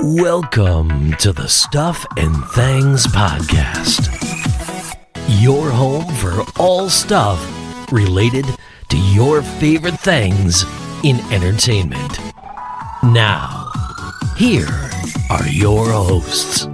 Welcome to the Stuff and Things Podcast, your home for all stuff related to your favorite things in entertainment. Now, here are your hosts.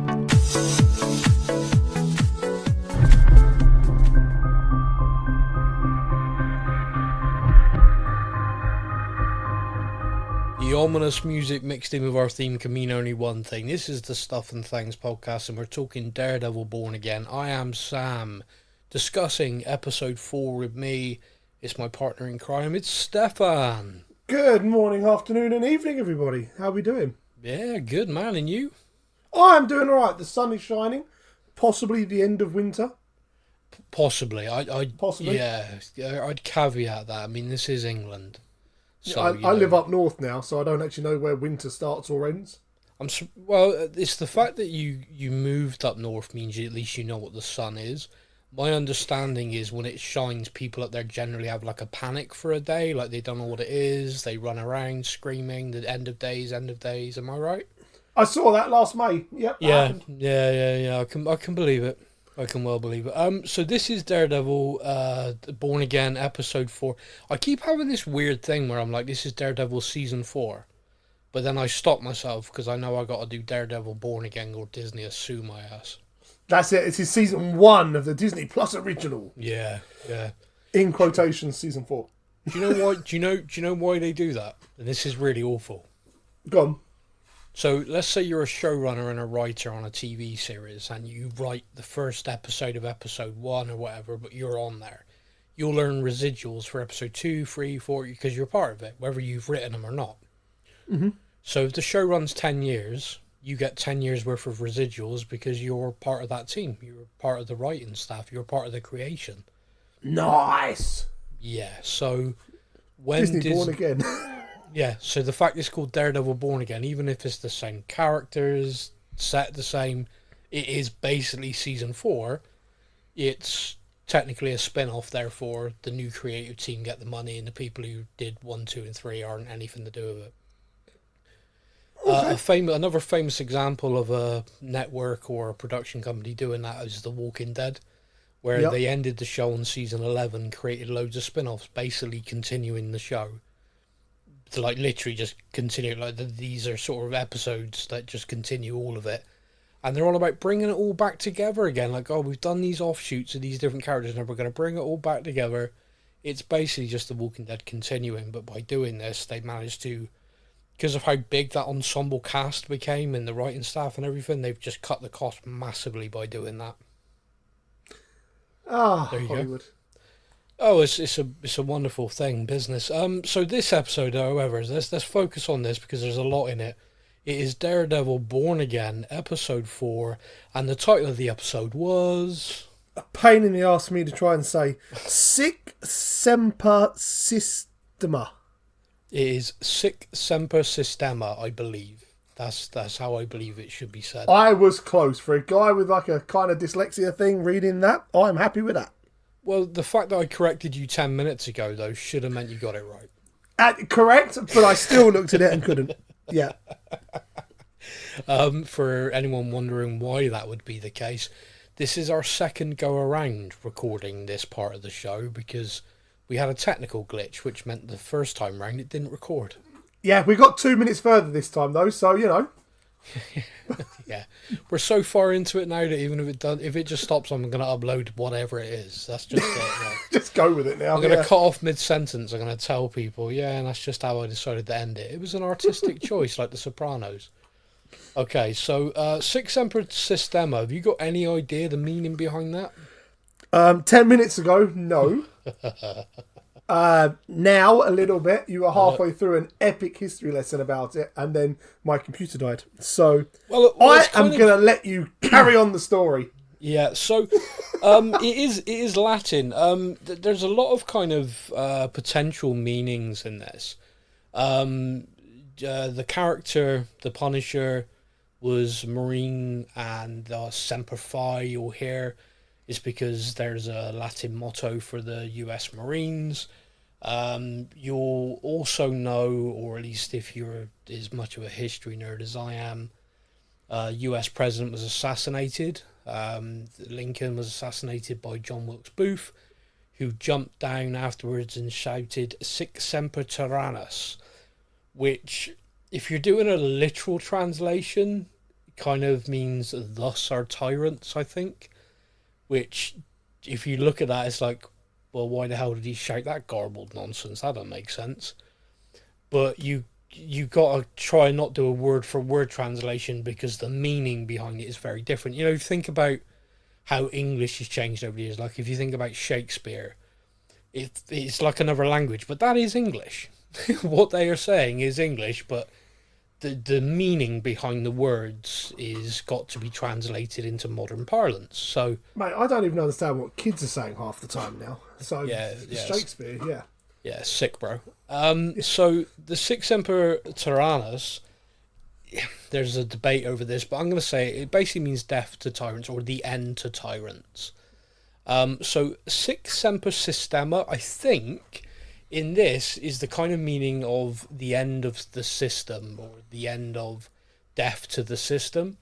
The ominous music mixed in with our theme can mean only one thing. This is the Stuff and Things podcast, and we're talking Daredevil Born Again. I am Sam, discussing episode 4 with me. It's my partner in crime, it's Stefan. Good morning, afternoon and evening, everybody. How are we doing? Yeah, good man, and you? I'm doing alright. The sun is shining. Possibly the end of winter. Possibly. Possibly? Yeah, I'd caveat that. I mean, this is England. So, I live up north now, so I don't actually know where winter starts or ends. Well, it's the fact that you moved up north means at least you know what the sun is. My understanding is when it shines, people up there generally have like a panic for a day, like they don't know what it is. They run around screaming, the end of days. Am I right? I saw that last May. Yep. Yeah. I can believe it. I can well believe it. So this is Daredevil, Born Again, episode 4. I keep having this weird thing where I'm like, this is Daredevil season 4. But then I stop myself because I know I got to do Daredevil Born Again or Disney sue my ass. That's it. It's season 1 of the Disney Plus original. Yeah. In quotations, season 4. Do you know why? Do you know why they do that? And this is really awful. Go on. So let's say you're a showrunner and a writer on a TV series and you write the first episode of episode 1 or whatever, but you're on there. You'll earn residuals for episode 2, 3, 4 because you're part of it, whether you've written them or not. Mm-hmm. So if the show runs 10 years, you get 10 years worth of residuals because you're part of that team. You're part of the writing staff. You're part of the creation. Nice. Yeah, so when Disney Born Again. Yeah, so the fact it's called Daredevil Born Again, even if it's the same characters, set the same, it is basically season 4. It's technically a spin-off, therefore the new creative team get the money and the people who did 1, 2 and 3 aren't anything to do with it. Okay. Another famous example of a network or a production company doing that is The Walking Dead, where they ended the show on season 11, created loads of spin-offs, basically continuing the show. To like literally just continue, like these are sort of episodes that just continue all of it, and they're all about bringing it all back together again. Like, oh, we've done these offshoots of these different characters, and we're going to bring it all back together. It's basically just The Walking Dead continuing, but by doing this, they managed to, because of how big that ensemble cast became and the writing staff and everything, they've just cut the cost massively by doing that. There you Hollywood. Go. Oh, it's a wonderful thing, business. So this episode, however, let's focus on this because there's a lot in it. It is Daredevil Born Again, episode 4, and the title of the episode was... A pain in the arse for me to try and say. Sic Semper Systema. It is Sic Semper Systema, I believe. That's how I believe it should be said. I was close. For a guy with like a kind of dyslexia thing reading that, I'm happy with that. Well, the fact that I corrected you 10 minutes ago, though, should have meant you got it right. Correct, but I still looked at it and couldn't. Yeah. For anyone wondering why that would be the case, this is our second go-around recording this part of the show because we had a technical glitch, which meant the first time round it didn't record. Yeah, we got 2 minutes further this time, though, so, you know. Yeah, we're so far into it now that even if it just stops, I'm going to upload whatever it is. That's just it. Right? Just go with it now. I'm going to cut off mid-sentence. I'm going to tell people, and that's just how I decided to end it. It was an artistic choice, like The Sopranos. Okay, so Sic Semper Systema. Have you got any idea the meaning behind that? 10 minutes ago, no. Now, a little bit. You were halfway through an epic history lesson about it, and then my computer died. So, I am going to let you carry on the story. Yeah, so it is Latin. There's a lot of kind of potential meanings in this. The character, the Punisher, was Marine, and Semper Fi you'll hear is because there's a Latin motto for the US Marines. You'll also know, or at least if you're as much of a history nerd as I am, U.S. president was assassinated. Lincoln was assassinated by John Wilkes Booth, who jumped down afterwards and shouted "Sic semper tyrannis," which, if you're doing a literal translation, kind of means "thus are tyrants," I think. Which, if you look at that, it's like, well, why the hell did he shout that garbled nonsense? That doesn't make sense. But you gotta try and not do a word for word translation, because the meaning behind it is very different. You know, think about how English has changed over the years. Like, if you think about Shakespeare, it's like another language, but that is English. What they are saying is English, but the meaning behind the words is got to be translated into modern parlance. So, mate, I don't even understand what kids are saying half the time now. So yeah. Shakespeare, yeah. Yeah, sick, bro. So the Sic semper tyrannis, there's a debate over this, but I'm going to say it basically means death to tyrants, or the end to tyrants. So Sic semper systema, I think, in this is the kind of meaning of the end of the system, or the end of death to the system.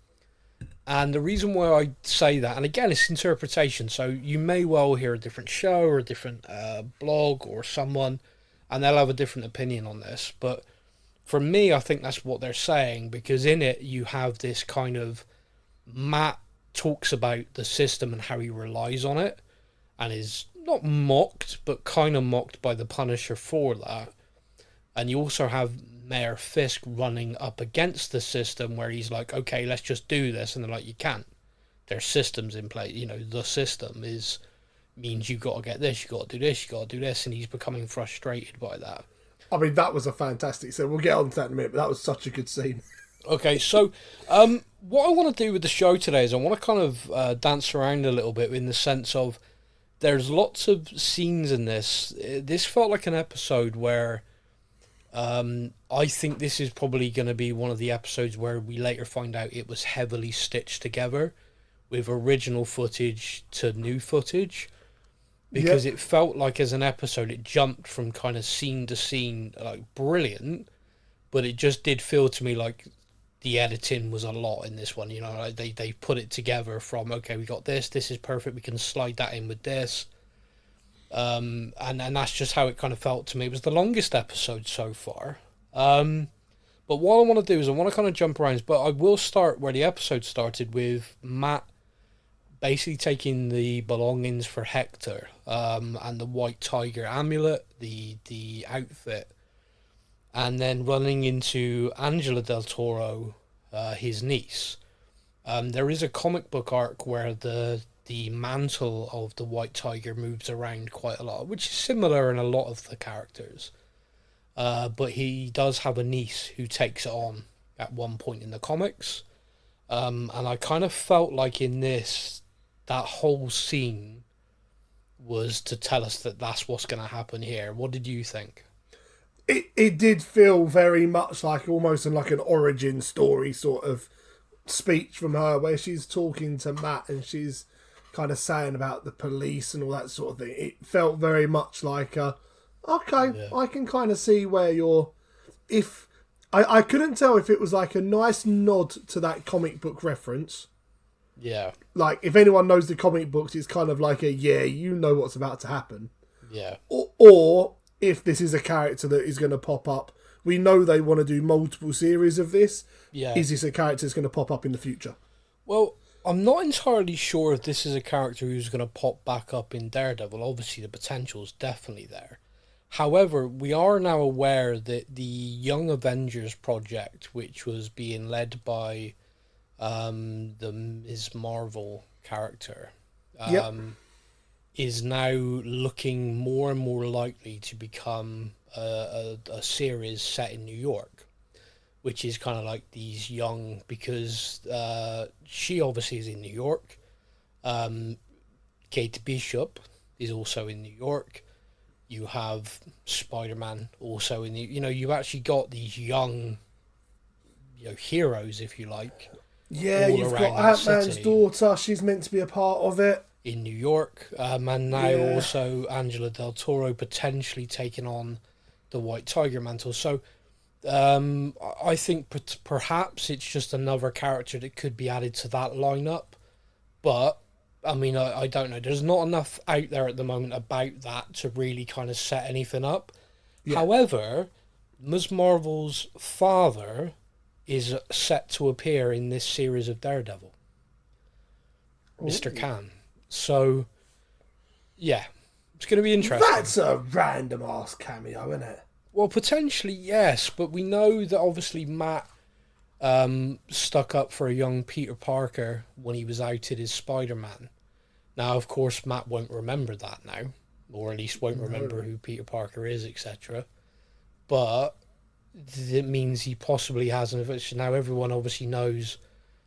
And the reason why I say that, and again, it's interpretation, so you may well hear a different show or a different blog or someone, and they'll have a different opinion on this. But for me, I think that's what they're saying, because in it, you have this kind of, Matt talks about the system and how he relies on it, and is not mocked, but kind of mocked by the Punisher for that. And you also have Mayor Fisk running up against the system, where he's like, okay, let's just do this. And they're like, you can't. There's systems in place. You know, the system means you got to get this, you got to do this, you got to do this. And he's becoming frustrated by that. I mean, that was a fantastic scene. We'll get on to that in a minute, but that was such a good scene. Okay, so what I want to do with the show today is I want to kind of dance around a little bit, in the sense of there's lots of scenes in this. This felt like an episode where I think this is probably going to be one of the episodes where we later find out it was heavily stitched together with original footage to new footage, because it felt like as an episode it jumped from kind of scene to scene, like brilliant, but it just did feel to me like the editing was a lot in this one. You know, like they put it together from, okay, we got this is perfect, we can slide that in with this. And that's just how it kind of felt to me. It was the longest episode so far. But what I want to do is I want to kind of jump around, but I will start where the episode started, with Matt basically taking the belongings for Hector, and the White Tiger amulet, the outfit, and then running into Angela Del Toro, his niece. There is a comic book arc where the mantle of the White Tiger moves around quite a lot, which is similar in a lot of the characters. But he does have a niece who takes it on at one point in the comics. And I kind of felt like in this, that whole scene was to tell us that that's what's going to happen here. What did you think? It did feel very much like almost like an origin story sort of speech from her, where she's talking to Matt and she's kind of saying about the police and all that sort of thing. It felt very much like I can kind of see where you're... If I couldn't tell if it was like a nice nod to that comic book reference. Yeah. Like, if anyone knows the comic books, it's kind of like you know what's about to happen. Yeah. Or if this is a character that is going to pop up. We know they want to do multiple series of this. Yeah. Is this a character that's going to pop up in the future? Well, I'm not entirely sure if this is a character who's going to pop back up in Daredevil. Obviously, the potential is definitely there. However, we are now aware that the Young Avengers project, which was being led by the Ms. Marvel character, is now looking more and more likely to become a series set in New York, which is kind of like these young, because she obviously is in New York. Kate Bishop is also in New York. You have Spider-Man also in the... You know, you've actually got these young, heroes, if you like. Yeah, you've got Ant-Man's daughter. She's meant to be a part of it. In New York. And now also Angela Del Toro potentially taking on the White Tiger mantle. So I think perhaps it's just another character that could be added to that lineup, but I mean, I don't know. There's not enough out there at the moment about that to really kind of set anything up. Yeah. However, Ms. Marvel's father is set to appear in this series of Daredevil, Mr. Khan. So, yeah, it's going to be interesting. That's a random ass cameo, isn't it? Well, potentially, yes, but we know that obviously Matt stuck up for a young Peter Parker when he was outed as Spider-Man. Now, of course, Matt won't remember that now, or at least won't remember who Peter Parker is, etc. But it means he possibly has an advantage. Now, everyone obviously knows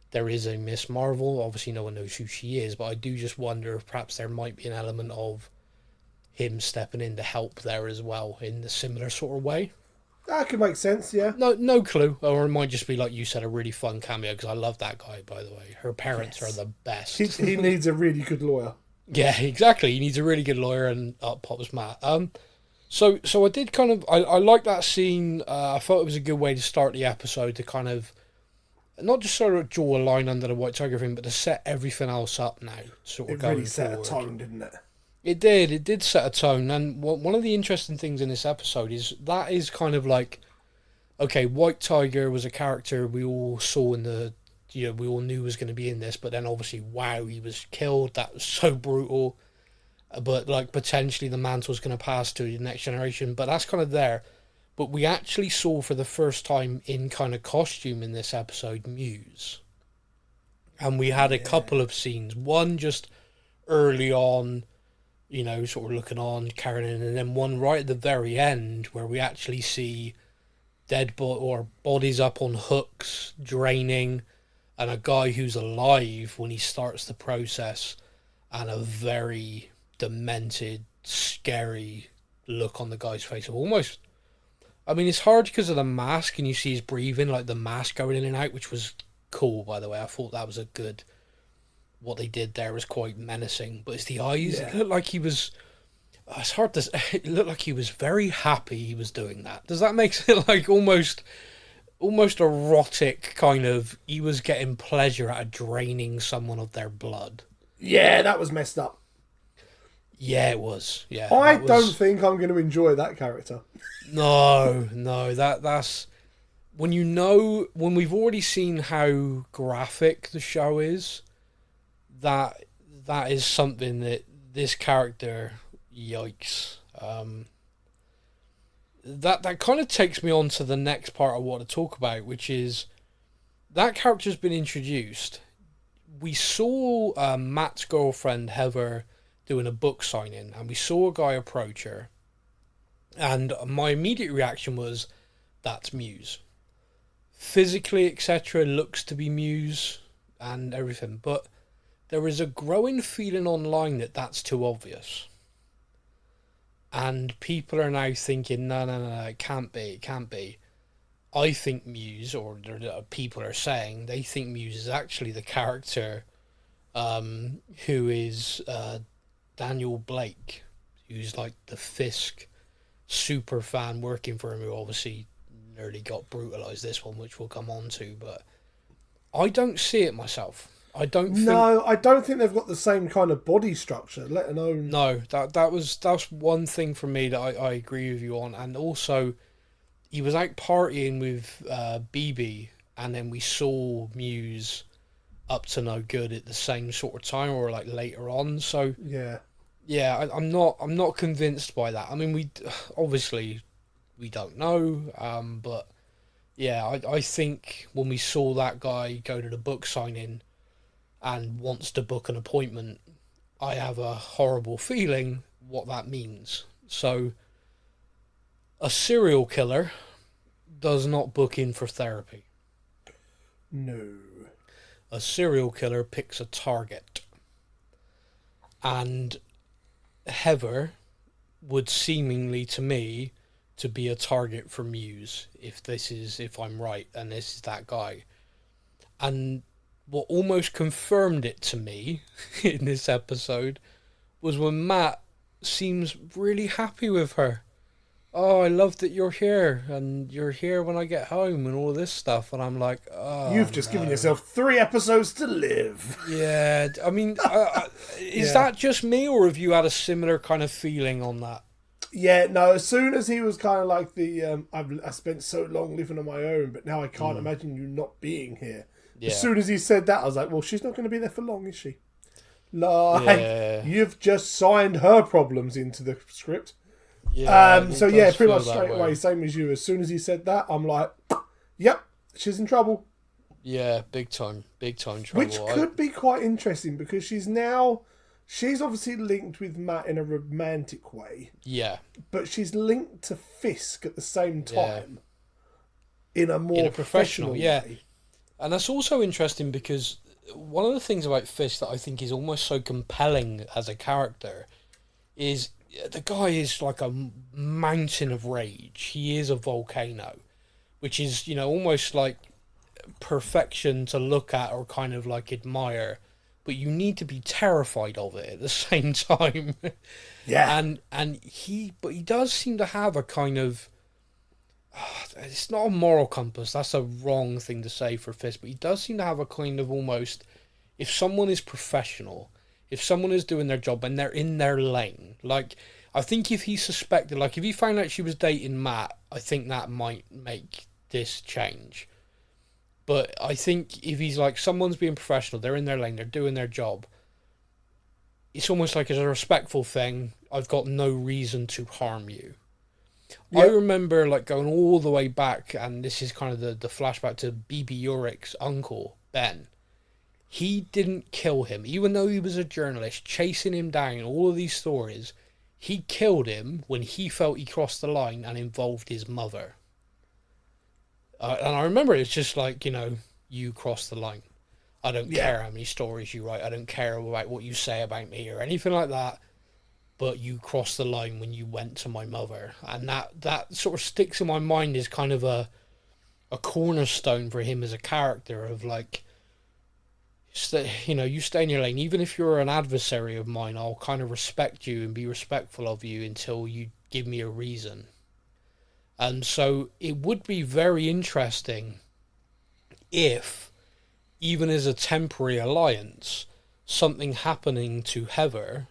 there is a Miss Marvel. Obviously, no one knows who she is, but I do just wonder if perhaps there might be an element of him stepping in to help there as well in a similar sort of way. That could make sense, yeah. No clue. Or it might just be, like you said, a really fun cameo, because I love that guy, by the way. Her parents are the best. He needs a really good lawyer. Yeah, exactly. He needs a really good lawyer, and up pops Matt. So I did kind of... I like that scene. I thought it was a good way to start the episode to kind of... Not just sort of draw a line under the White Tiger thing, but to set everything else up now. Sort of it really going set forward. a tone, didn't it? It did set a tone, and one of the interesting things in this episode is that is kind of like, okay, White Tiger was a character we all saw in the, we all knew was going to be in this, but then obviously, wow, he was killed, that was so brutal, but like potentially the mantle's going to pass to the next generation, but that's kind of there. But we actually saw for the first time in kind of costume in this episode, Muse. And we had a couple of scenes, one just early on, sort of looking on, carrying in, and then one right at the very end where we actually see bodies up on hooks, draining, and a guy who's alive when he starts the process, and a very demented, scary look on the guy's face. Almost, I mean, it's hard because of the mask, and you see his breathing, like the mask going in and out, which was cool, by the way. I thought that was a good... What they did there was quite menacing, but it's the eyes. Yeah. It looked like he was... It's hard to... It looked like he was very happy he was doing that. Does that make it like almost erotic kind of... He was getting pleasure out of draining someone of their blood. Yeah, that was messed up. Yeah, it was. Yeah, I don't think I'm going to enjoy that character. No, that's... When we've already seen how graphic the show is... That is something that this character, yikes. That kind of takes me on to the next part I want to talk about, which is that character's been introduced. We saw Matt's girlfriend Heather doing a book signing, and we saw a guy approach her, and my immediate reaction was, that's Muse. Physically, etc., looks to be Muse and everything, but there is a growing feeling online that that's too obvious. And people are now thinking, no, it can't be. I think Muse, or people are saying, they think Muse is actually the character who is Daniel Blake, who's like the Fisk super fan working for him, who obviously nearly got brutalised this one, which we'll come on to, but I don't see it myself. I don't think they've got the same kind of body structure, let alone... No, that's one thing for me that I agree with you on. And also, he was out partying with BB, and then we saw Muse up to no good at the same sort of time, or like later on. So yeah, I'm not convinced by that. I mean, we don't know, but yeah, I think when we saw that guy go to the book signing and wants to book an appointment, I have a horrible feeling what that means. So, a serial killer does not book in for therapy. No. A serial killer picks a target. And Heather would seemingly, to me, to be a target for Muse, if I'm right, and this is that guy. And what almost confirmed it to me in this episode was when Matt seems really happy with her. oh, I love that you're here, and you're here when I get home, and all this stuff. And I'm like, oh, You've just given yourself 3 episodes to live. Yeah, I mean, is Yeah. that just me, or have you had a similar kind of feeling on that? Yeah, no, as soon as he was kind of like I spent so long living on my own, but now I can't imagine you not being here. Yeah. As soon as he said that, I was like, well, she's not going to be there for long, is she? Like, you've just signed her problems into the script. Yeah. So yeah, pretty much straight away, same as you. As soon as he said that, I'm like, yep, she's in trouble. Yeah, big time trouble. Which could be quite interesting because she's obviously linked with Matt in a romantic way. Yeah. But she's linked to Fisk at the same time in a more professional way. And that's also interesting because one of the things about Fisk that I think is almost so compelling as a character is the guy is like a mountain of rage. He is a volcano, which is, almost like perfection to look at or kind of like admire, but you need to be terrified of it at the same time. Yeah. And he does seem to have a kind of, it's not a moral compass, that's a wrong thing to say for Fisk, but he does seem to have a kind of almost, if someone is professional, if someone is doing their job and they're in their lane, like, I think if he suspected, like, if he found out she was dating Matt, I think that might make this change. But I think if he's like, someone's being professional, they're in their lane, they're doing their job, it's almost like it's a respectful thing. I've got no reason to harm you. Yep. I remember like going all the way back, and this is kind of the flashback to B.B. Urich's uncle, Ben. He didn't kill him, even though he was a journalist, chasing him down, all of these stories. He killed him when he felt he crossed the line and involved his mother. And I remember it's just like, you crossed the line. I don't care how many stories you write. I don't care about what you say about me or anything like that. But you crossed the line when you went to my mother. And that sort of sticks in my mind as kind of a cornerstone for him as a character of like, you stay in your lane. Even if you're an adversary of mine, I'll kind of respect you and be respectful of you until you give me a reason. And so it would be very interesting if, even as a temporary alliance, something happening to Heather,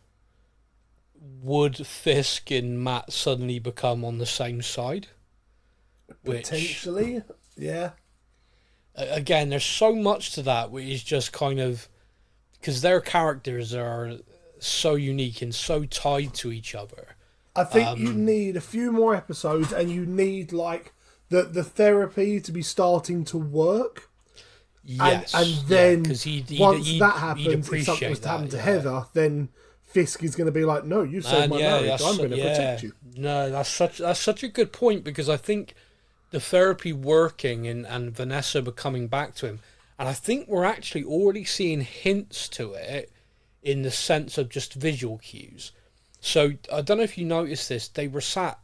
would Fisk and Matt suddenly become on the same side? Potentially, yeah. Again, there's so much to that, which is just kind of, because their characters are so unique and so tied to each other. I think you need a few more episodes, and you need like the therapy to be starting to work. Yes, and then once that happens, if something was to happen to Heather, then Fisk is going to be like, "No, you saved my marriage. I'm going to protect you." No, that's such a good point, because I think the therapy working and Vanessa becoming back to him, and I think we're actually already seeing hints to it in the sense of just visual cues. So I don't know if you noticed this, they were sat,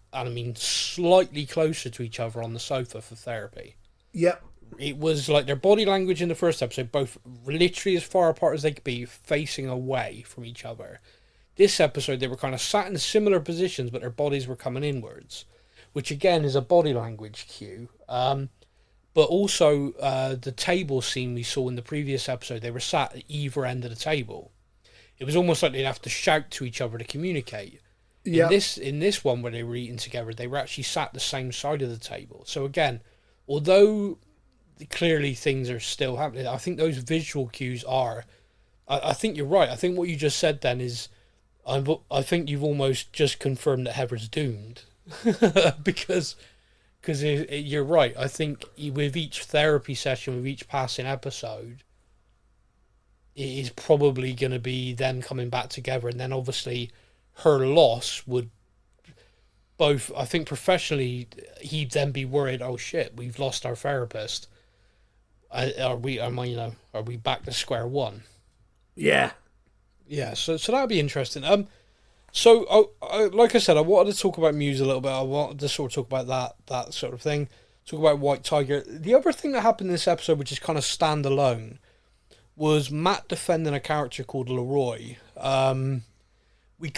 slightly closer to each other on the sofa for therapy. Yep. It was like their body language in the first episode, both literally as far apart as they could be, facing away from each other. This episode, they were kind of sat in similar positions, but their bodies were coming inwards, which again is a body language cue. But also the table scene we saw in the previous episode, they were sat at either end of the table. It was almost like they'd have to shout to each other to communicate. Yep. In this one where they were eating together, they were actually sat the same side of the table. So again, although clearly things are still happening, I think those visual cues are. I think you're right. I think what you just said then is, I think you've almost just confirmed that Heather's doomed, because you're right. I think with each therapy session, with each passing episode, it is probably going to be them coming back together, and then obviously her loss would both, I think professionally, he'd then be worried, oh shit, we've lost our therapist. Are we back to square one? Yeah. Yeah, so that'd be interesting. So like I said, I wanted to talk about Muse a little bit. I wanted to sort of talk about that sort of thing. Talk about White Tiger. The other thing that happened in this episode, which is kind of standalone, was Matt defending a character called Leroy, we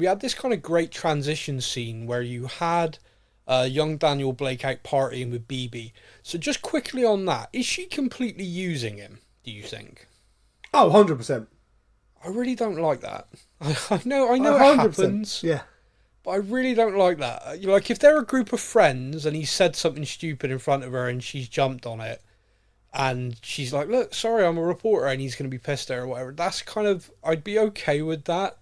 had this kind of great transition scene where you had young Daniel Blake out partying with BB. So just quickly on that, is she completely using him, do you think? Oh, 100%. I really don't like that. I know it happens. Yeah. But I really don't like that. Like, if they're a group of friends and he said something stupid in front of her and she's jumped on it, and she's like, look, sorry, I'm a reporter, and he's going to be pissed at her or whatever, that's kind of, I'd be okay with that.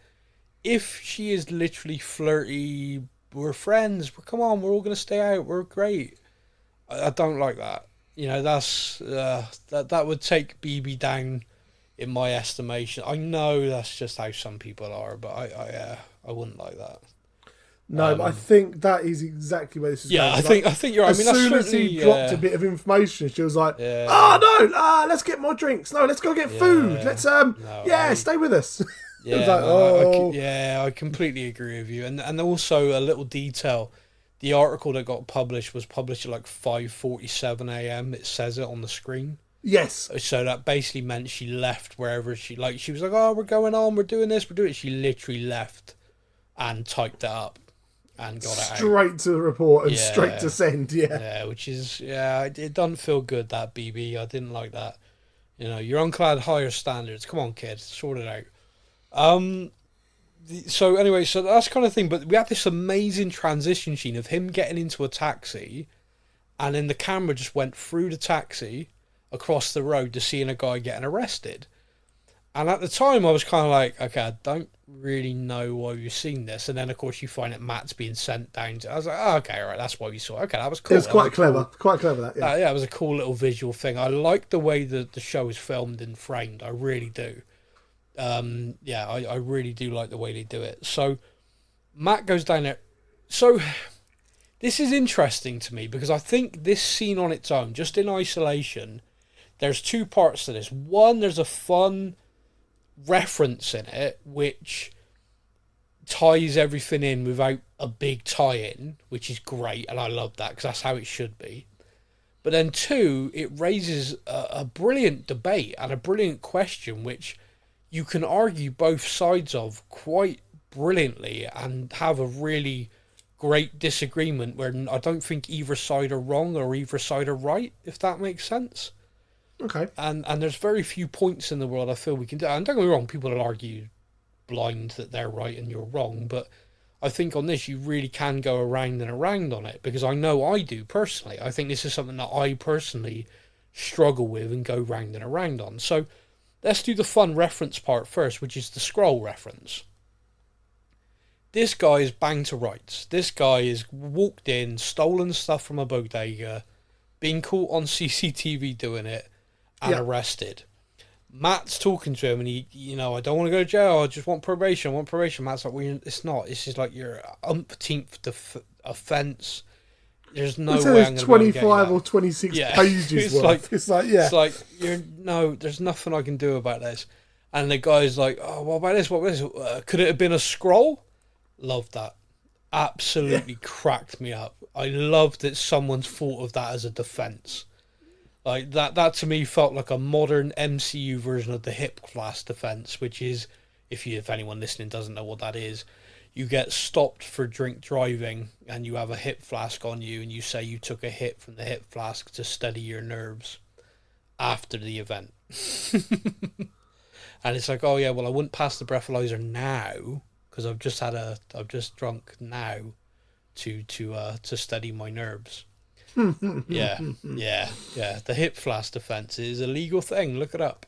If she is literally flirty, we're friends, come on, we're all going to stay out, we're great. I don't like that. That's that would take BB down in my estimation. I know that's just how some people are, but I wouldn't like that. No, but I think that is exactly where this is going. I think you're right. As soon as he dropped a bit of information, she was like, "Oh no, let's get more drinks. No, let's go get food. Let's stay with us." Yeah, I completely agree with you. And also a little detail, the article that got published was published at like 5:47 a.m. It says it on the screen. Yes. So that basically meant she left wherever she was like, oh, we're going on, we're doing this, we're doing it. She literally left and typed it up and got it out. Straight to the report and straight to send, Yeah, which is, it doesn't feel good, that, BB. I didn't like that. Your uncle had higher standards. Come on, kid, sort it out. So anyway, so that's kind of thing. But we had this amazing transition scene of him getting into a taxi, and then the camera just went through the taxi across the road to seeing a guy getting arrested. And at the time, I was kind of like, okay, I don't really know why you've seen this. And then, of course, you find that Matt's being sent down. I was like, oh, okay, all right, that's why we saw it. Okay, that was cool. It was quite clever. Quite clever, that, yeah. Yeah, it was a cool little visual thing. I like the way that the show is filmed and framed. I really do. I really do like the way they do it. So, Matt goes down there. So, this is interesting to me because I think this scene on its own, just in isolation, there's two parts to this. One, there's a fun reference in it which ties everything in without a big tie-in, which is great, and I love that because that's how it should be. But then two, it raises a brilliant debate and a brilliant question which you can argue both sides of quite brilliantly and have a really great disagreement where I don't think either side are wrong or either side are right, if that makes sense. Okay. And there's very few points in the world I feel we can do. And don't get me wrong, people will argue blind that they're right and you're wrong, but I think on this you really can go around and around on it, because I know I do personally. I think this is something that I personally struggle with and go round and around on. So let's do the fun reference part first, which is the scroll reference. This guy is banged to rights. This guy is walked in, stolen stuff from a bodega, been caught on CCTV doing it, and arrested. Matt's talking to him and he, I don't want to go to jail, I just want probation, Matt's like, well, it's not. It's just like your umpteenth offence. There's no way I'm going to 25 or 26 pages worth. It's like, there's nothing I can do about this. And the guy's like, oh, what about this? Could it have been a scroll? Loved that. Absolutely cracked me up. I loved that someone's thought of that as a defence. Like that to me felt like a modern MCU version of the hip flask defense, which is, if anyone listening doesn't know what that is, you get stopped for drink driving and you have a hip flask on you and you say you took a hit from the hip flask to steady your nerves after the event. And it's like, oh yeah, well I wouldn't pass the breathalyzer now because I've just drunk now to steady my nerves. Yeah. The hip flask defense is a legal thing. Look it up.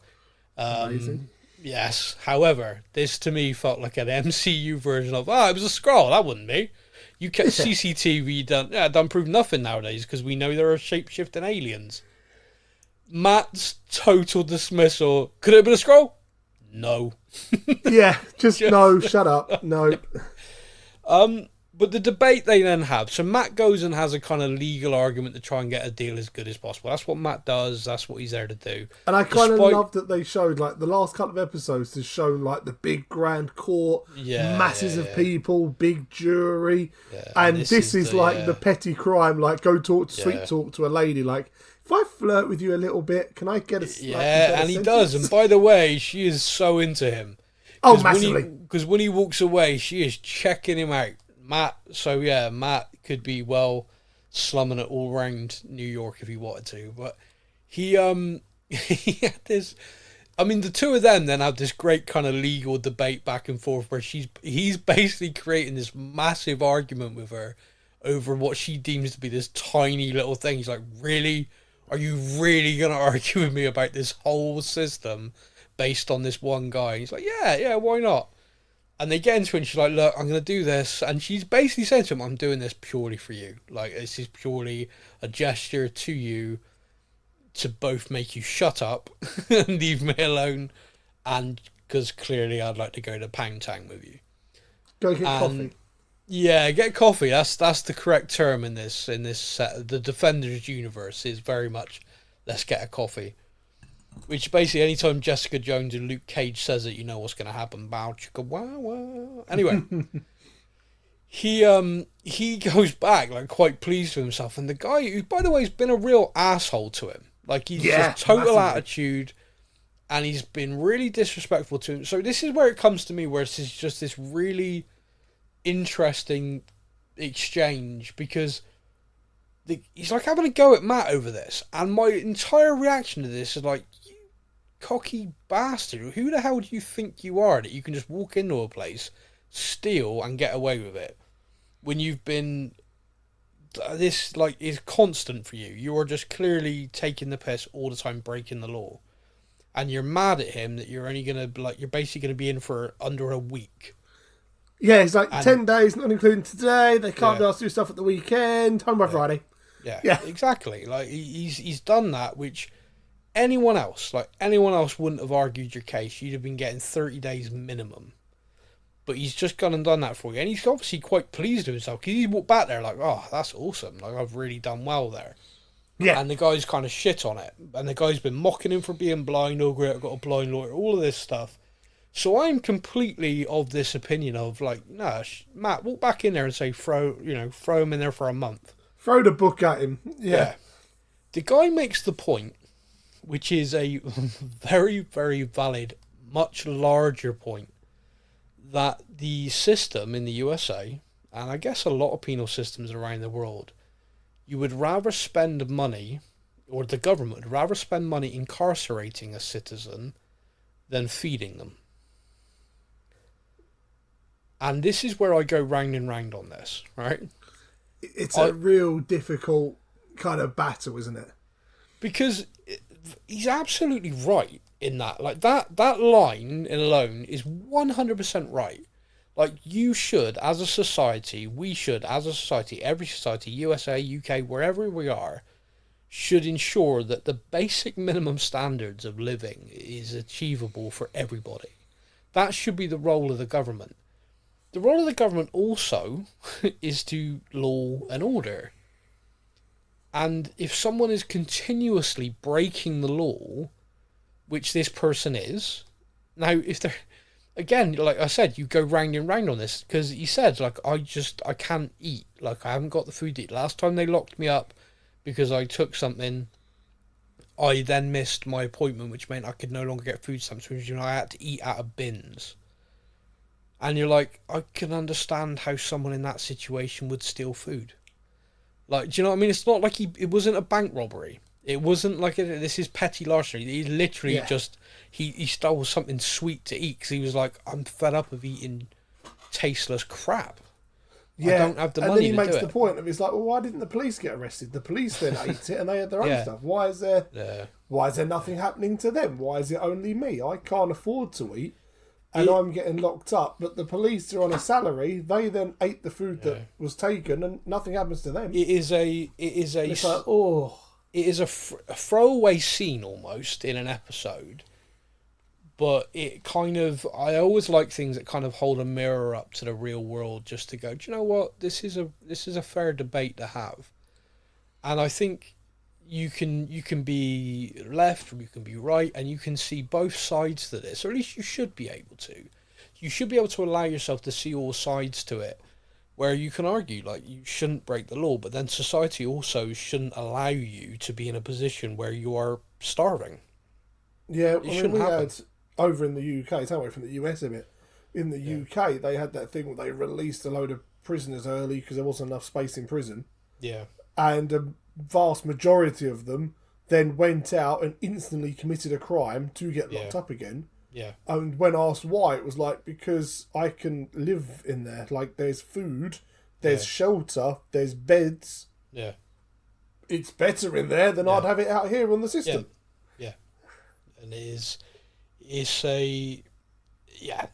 Amazing. Yes. However, this to me felt like an MCU version of, it was a scroll. That wouldn't be. You kept CCTV done prove nothing nowadays because we know there are shape-shifting aliens. Matt's total dismissal. Could it have been a scroll? No. Just no. Shut up. No. But the debate they then have, so Matt goes and has a kind of legal argument to try and get a deal as good as possible. That's what Matt does. That's what he's there to do. And I kind of love that they showed, like, the last couple of episodes has shown, like, the big grand court, masses of people, big jury. Yeah, and this is like the petty crime, like, go talk to sweet talk to a lady, like, if I flirt with you a little bit, can I get a and he does. And by the way, she is so into him. Oh, massively. Because when he walks away, she is checking him out. Matt, so yeah, Matt could be slumming it all around New York if he wanted to. But he he had this. I mean, the two of them then have this great kind of legal debate back and forth where he's basically creating this massive argument with her over what she deems to be this tiny little thing. He's like, really? Are you really going to argue with me about this whole system based on this one guy? He's like, yeah, why not? And they get into it and she's like, look, I'm going to do this. And she's basically saying to him, I'm doing this purely for you. Like, this is purely a gesture to you to both make you shut up and leave me alone, and because clearly I'd like to go to Pound Town with you. Go get coffee. Yeah, get coffee. That's the correct term in this set. The Defenders universe is very much let's get a coffee. Which basically anytime Jessica Jones and Luke Cage says it, you know what's gonna happen. Bow chicka wow wow. Anyway. He goes back like quite pleased with himself, and the guy who, by the way, has been a real asshole to him. Like, he's just total massively. Attitude, and he's been really disrespectful to him. So this is where it comes to me, where it's just this really interesting exchange, because he's like having a go at Matt over this, and my entire reaction to this is like, you cocky bastard, who the hell do you think you are that you can just walk into a place, steal, and get away with it, when you've been... This like is constant for you. You are just clearly taking the piss all the time, breaking the law, and you're mad at him that you're only gonna you're basically gonna be in for under a week. Yeah, it's like 10 days, not including today. They can't be asked to do stuff at the weekend. Home by Friday. Yeah, exactly. Like he's done that, which anyone else wouldn't have argued your case. You'd have been getting 30 days minimum. But he's just gone and done that for you. And he's obviously quite pleased with himself, because he walked back there like, oh, that's awesome. Like, I've really done well there. Yeah. And the guy's kind of shit on it. And the guy's been mocking him for being blind. Oh, great, I've got a blind lawyer. All of this stuff. So I'm completely of this opinion of, like, no, Matt, walk back in there and say, throw him in there for a month. Throw the book at him. Yeah. The guy makes the point, which is a very, very valid, much larger point, that the system in the USA, and I guess a lot of penal systems around the world, you would rather spend money, or the government would rather spend money incarcerating a citizen than feeding them. And this is where I go round and round on this, right? It's a real difficult kind of battle, isn't it? Because he's absolutely right in that. Like, that line alone is 100% right. Like, you should, as a society, we should, as a society, every society, USA, UK, wherever we are, should ensure that the basic minimum standards of living is achievable for everybody. That should be the role of the government. The role of the government also is to law and order. And if someone is continuously breaking the law, which this person is, now if they're, again, like I said, you go round and round on this, because he said, like, I can't eat, like, I haven't got the food to eat. Last time they locked me up because I took something, I then missed my appointment, which meant I could no longer get food stamps, which, I had to eat out of bins. And you're like, I can understand how someone in that situation would steal food. Like, do you know what I mean? It's not like it wasn't a bank robbery. It wasn't like this is petty larceny. He literally just, he stole something sweet to eat, because he was like, I'm fed up of eating tasteless crap. Yeah, I don't have the money to do it. And then he makes the point of, he's like, well, why didn't the police get arrested? The police then ate it and they had their own stuff. Why is there nothing happening to them? Why is it only me? I can't afford to eat. And I'm getting locked up, but the police are on a salary. They then ate the food that was taken, and nothing happens to them. It is a throwaway scene almost in an episode, but it kind of, I always like things that kind of hold a mirror up to the real world, just to go, do you know what? This is a fair debate to have, and I think you can be left, or you can be right, and you can see both sides to this, or at least you should be able to. You should be able to allow yourself to see all sides to it, where you can argue, like, you shouldn't break the law, but then society also shouldn't allow you to be in a position where you are starving. Yeah, we had over in the UK, it's away from the US a bit. In the UK, they had that thing where they released a load of prisoners early because there wasn't enough space in prison. Yeah. And a vast majority of them then went out and instantly committed a crime to get locked up again. Yeah. And when asked why, it was like, because I can live in there. Like, there's food, there's shelter, there's beds. Yeah. It's better in there than I'd have it out here on the system. Yeah. And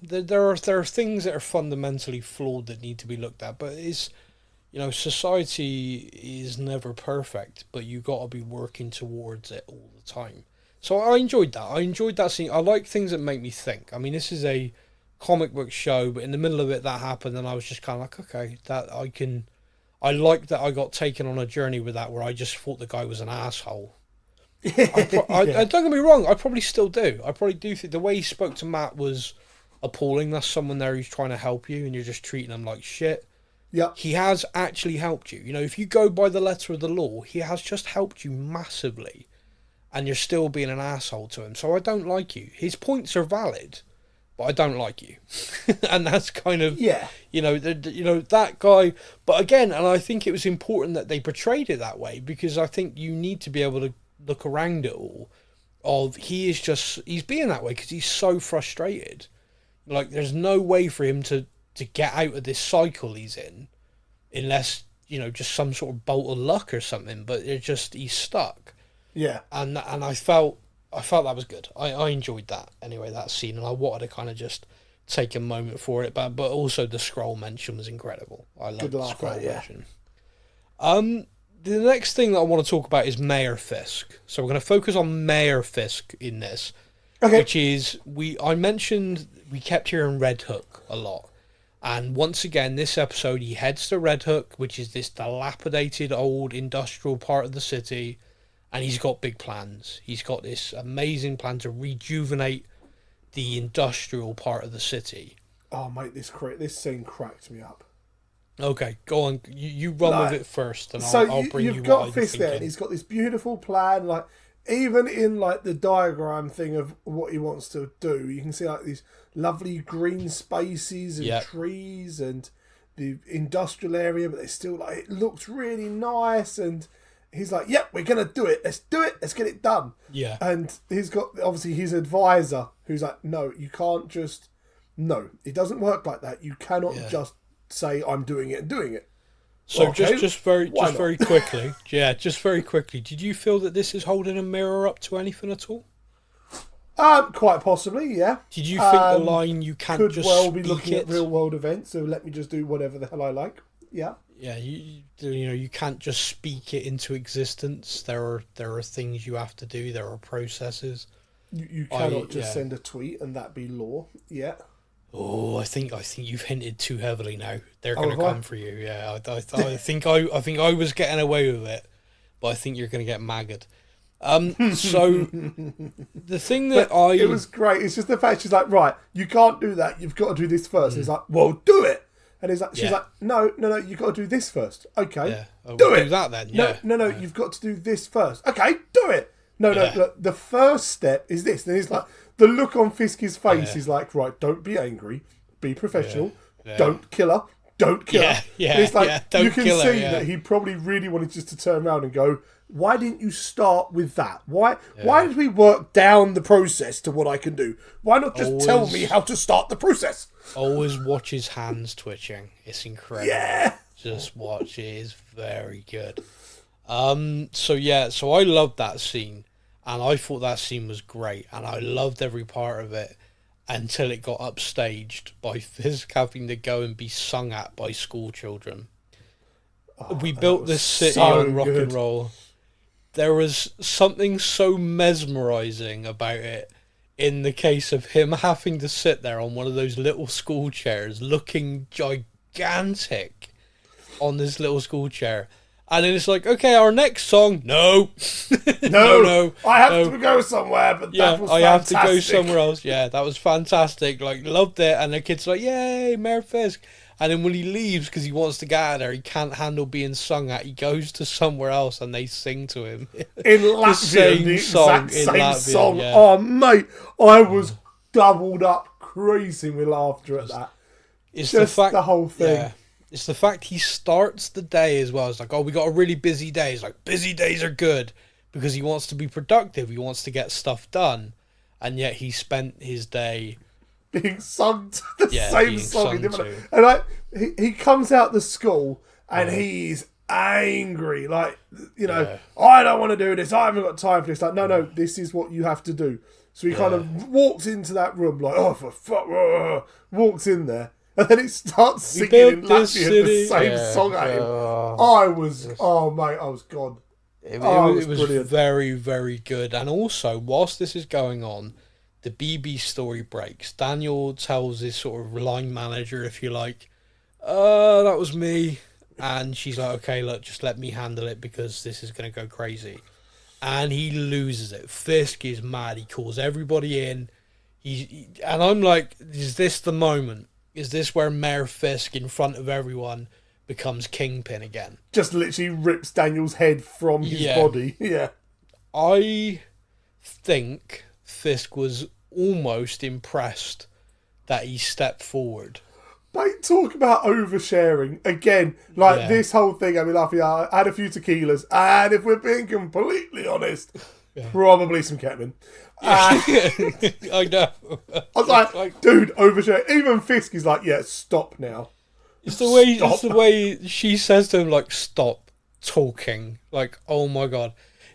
there are things that are fundamentally flawed that need to be looked at, but society is never perfect, but you got to be working towards it all the time. So I enjoyed that. I enjoyed that scene. I like things that make me think. I mean, this is a comic book show, but in the middle of it, that happened, and I was just kind of like, okay, I like that I got taken on a journey with that, where I just thought the guy was an asshole. I don't get me wrong, I probably still do. I probably do think the way he spoke to Matt was appalling. That's someone there who's trying to help you, and you're just treating them like shit. Yeah. He has actually helped you. If you go by the letter of the law, he has just helped you massively, and you're still being an asshole to him. So I don't like you. His points are valid, but I don't like you. And that's kind of, that guy. But again, and I think it was important that they portrayed it that way, because I think you need to be able to look around it all. He's being that way because he's so frustrated. Like, there's no way for him to get out of this cycle he's in, unless, just some sort of bolt of luck or something, but he's stuck. Yeah. And I felt that was good. I enjoyed that anyway, that scene, and I wanted to kind of just take a moment for it, but also the scroll mention was incredible. I love the scroll mention. The next thing that I want to talk about is Mayor Fisk. So we're going to focus on Mayor Fisk in this, which is, I mentioned we kept hearing Red Hook a lot. And once again, this episode, he heads to Red Hook, which is this dilapidated old industrial part of the city, and he's got big plans. He's got this amazing plan to rejuvenate the industrial part of the city. Oh, mate, this scene cracked me up. Okay, go on. You run with it first, and I'll bring you what I'm thinking. You've got Fisk there, and he's got this beautiful plan, like, even in, like, the diagram thing of what he wants to do, you can see, like, these lovely green spaces and trees and the industrial area, but they're still, like, it looks really nice, and he's like, yep, we're going to do it. Let's do it. Let's get it done. Yeah. And he's got, obviously, his advisor, who's like, no, you can't just... No, it doesn't work like that. You cannot just say, I'm doing it and doing it. So just very quickly, did you feel that this is holding a mirror up to anything at all? Quite possibly, yeah. Did you think the line, you can't could just well speak be looking it? at real world events, so let me just do whatever the hell I like. Yeah. Yeah, you can't just speak it into existence. There are things you have to do. There are processes. You cannot just send a tweet and that be law. Yeah. Oh, I think you've hinted too heavily now. They're going to come for you. Yeah, I think I was getting away with it, but I think you're going to get maggoted. So the thing that it was great. It's just the fact she's like, right, you can't do that. You've got to do this first. He's like, well, do it. And he's like, she's like, no, you've got to do this first. Okay, do it. Do that then. No, you've got to do this first. Okay, do it. No, look, the first step is this. Then he's like, the look on Fisk's face is like, right, don't be angry, be professional, don't kill her, don't kill her. Yeah, it's like, don't you can kill her, see that he probably really wanted just to turn around and go, why didn't you start with that? Why did we work down the process to what I can do? Why not just tell me how to start the process? Always watch his hands twitching. It's incredible. Yeah. Just watch. It is very good. So I loved that scene, and I thought that scene was great, and I loved every part of it until it got upstaged by Fisk having to go and be sung at by school children. We built this city on rock and roll. There was something so mesmerising about it, in the case of him having to sit there on one of those little school chairs looking gigantic on this little school chair. And then it's like, okay, our next song. No. No. I have to go somewhere, but that was fantastic. I have to go somewhere else. Yeah, that was fantastic. Like, loved it. And the kid's like, yay, Mayor Fisk. And then when he leaves, because he wants to get out of there, he can't handle being sung at. He goes to somewhere else and they sing to him. In Latvia, the exact same song. Yeah. Oh, mate, I was doubled up, creasing with laughter at that. It's just the whole thing. Yeah. It's the fact he starts the day as well. It's like, oh, we got a really busy day. It's like, busy days are good because he wants to be productive. He wants to get stuff done. And yet he spent his day being sung to the same song. And he comes out the school and he's angry. Like, I don't want to do this. I haven't got time for this. Like, no, this is what you have to do. So he kind of walks into that room like, oh, for fuck, walks in there. And then he starts singing in Latvian the same song at him. I was gone. It was brilliant. Very, very good. And also, whilst this is going on, the BB story breaks. Daniel tells his sort of line manager, if you like, that was me. And she's like, okay, look, just let me handle it because this is going to go crazy. And he loses it. Fisk is mad. He calls everybody in. And I'm like, is this the moment? Is this where Mayor Fisk, in front of everyone, becomes Kingpin again? Just literally rips Daniel's head from his body. Yeah. I think Fisk was almost impressed that he stepped forward. Mate, talk about oversharing. Again, this whole thing, I mean, laughing, I had a few tequilas, and if we're being completely honest, probably some ketamine. I know. I was like, dude, overshare. Even Fisk is like, yeah, stop now. It's the way she says to him, like, stop talking. Like, oh my God.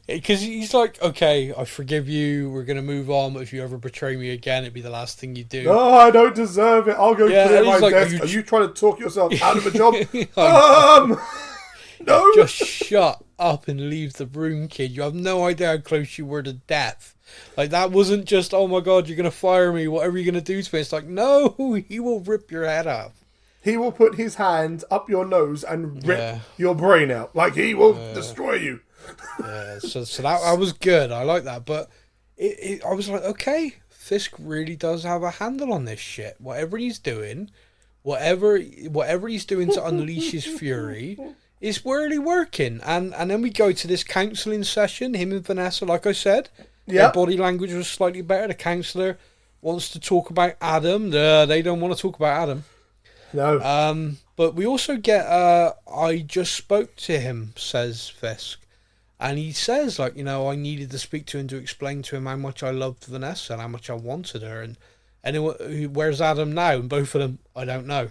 Because he's like, okay, I forgive you. We're going to move on. But if you ever betray me again, it'd be the last thing you do. No, I don't deserve it. I'll go clear my desk. Are you trying to talk yourself out of a job? No. Just shut up and leave the room, kid. You have no idea how close you were to death. Like, that wasn't just, oh my God, you're going to fire me. Whatever you're going to do to me. It's like, no, he will rip your head off. He will put his hand up your nose and rip your brain out. Like, he will destroy you. So that was good. I like that. But I was like, okay, Fisk really does have a handle on this shit. Whatever he's doing, whatever he's doing to unleash his fury, is really working. And then we go to this counselling session, him and Vanessa, like I said. Their body language was slightly better. The counsellor wants to talk about Adam. They don't want to talk about Adam. No. But we also get, I just spoke to him, says Fisk. And he says, like, I needed to speak to him to explain to him how much I loved Vanessa and how much I wanted her. And where's Adam now? And both of them, I don't know.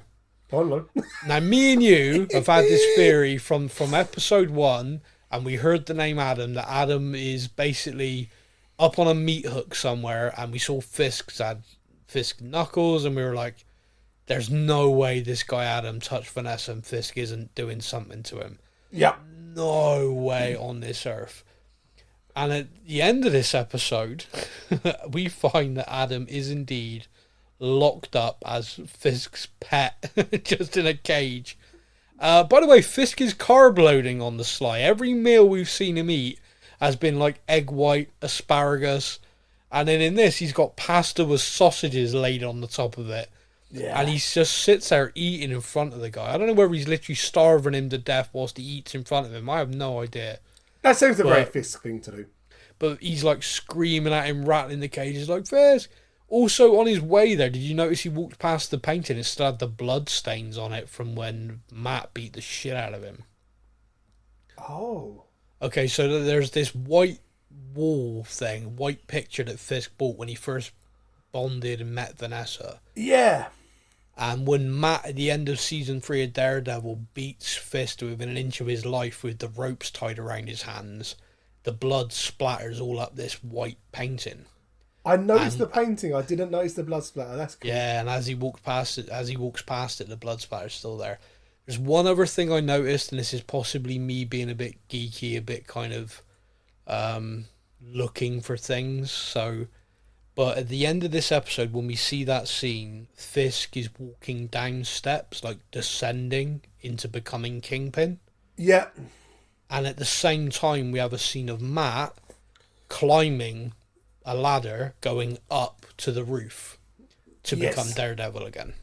I don't know. Now, me and you have had this theory from episode 1, and we heard the name Adam, that Adam is basically up on a meat hook somewhere, and we saw Fisk knuckles, and we were like, there's no way this guy Adam touched Vanessa and Fisk isn't doing something to him. Yeah. No way on this earth. And at the end of this episode, we find that Adam is indeed locked up as Fisk's pet, just in a cage. By the way, Fisk is carb loading on the sly. Every meal we've seen him eat has been like egg white, asparagus, and then in this he's got pasta with sausages laid on the top of it. Yeah. And he just sits there eating in front of the guy. I don't know whether he's literally starving him to death whilst he eats in front of him. I have no idea. That seems a very Fisk thing to do. But he's like screaming at him, rattling the cage. He's like, Fisk! Also, on his way there, did you notice he walked past the painting and still had the blood stains on it from when Matt beat the shit out of him? Oh. Okay, so there's this white wall thing, white picture that Fisk bought when he first bonded and met Vanessa. Yeah. And when Matt, at the end of season 3 of Daredevil, beats Fisk within an inch of his life with the ropes tied around his hands, the blood splatters all up this white painting. I noticed the painting. I didn't notice the blood splatter. That's cool. Yeah, and as he walks past it, the blood splatter's still there. There's one other thing I noticed, and this is possibly me being a bit geeky, a bit kind of looking for things. But at the end of this episode, when we see that scene, Fisk is walking down steps, like descending into becoming Kingpin. Yeah. And at the same time, we have a scene of Matt climbing a ladder, going up to the roof to become Daredevil again.